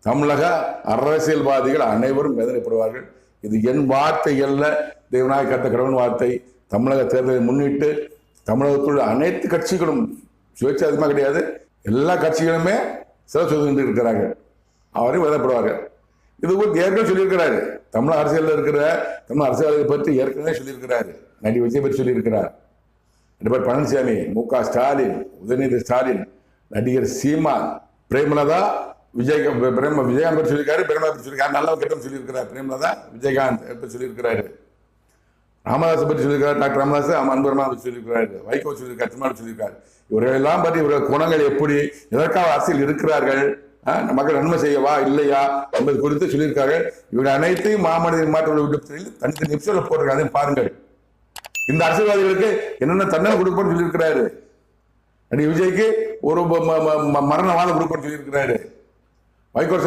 தமிழக அரசியல்வாதிகள் அனைவரும் வேதனைப்படுவார்கள். இது என் வார்த்தை அல்ல, தேவநாயக கர்த்த கடவுள் வார்த்தை. தமிழக தேர்தலை முன்னிட்டு தமிழகத்தில் அனைத்து கட்சிகளும் சுயேட்சாதிகமாக கிடையாது, எல்லா கட்சிகளுமே சில சொல்லிட்டு இருக்கிறார்கள். அவரையும் வேதனைப்படுவார்கள். இது ஏற்கனவே சொல்லியிருக்கிறாரு. தமிழக அரசியலில் இருக்கிற தமிழ் அரசியல்வாதிகளை பற்றி ஏற்கனவே சொல்லியிருக்கிறாரு. நடிகர் விஜய் பற்றி சொல்லியிருக்கிறார், எடப்பாடி பழனிசாமி, மு.க. ஸ்டாலின், உதயநிதி ஸ்டாலின், நடிகர் சீமான், பிரேமலதா, விஜயகாந்த் பற்றி சொல்லியிருக்காரு. பிரேமலதா பற்றி சொல்லியிருக்காரு. நல்லா கெட்டம் சொல்லியிருக்கிறார். பிரேமலதா, விஜயகாந்த் பற்றி சொல்லியிருக்கிறாரு. ராமதாஸ் பற்றி சொல்லியிருக்காரு. டாக்டர் ராமதாஸ் அன்பர்மா பற்றி சொல்லியிருக்கிறாரு. வைகோ சொல்லியிருக்காரு. திருமாவளவன் சொல்லியிருக்காரு. இவர்கள் எல்லாம் பற்றி இவர்கள் குணங்கள் எப்படி, எதற்காக அரசியல் இருக்கிறார்கள், மக்கள் நன்மை செய்யவா இல்லையா என்பது குறித்து சொல்லியிருக்கார்கள். இவர்கள் அனைத்தையும் மாமனிதன் மாற்ற விடுப்பதில் தனித்த நிமிஷம் போட்டிருக்காங்க. அதையும் பாருங்கள். இந்த அரசியல்வாதிகளுக்கு என்னென்ன தண்டனை கொடுப்போம்னு சொல்லியிருக்கிறாரு. நடிகர் விஜய்க்கு ஒரு மரணவாதம் கொடுப்போம்னு சொல்லியிருக்கிறாரு. வைகோ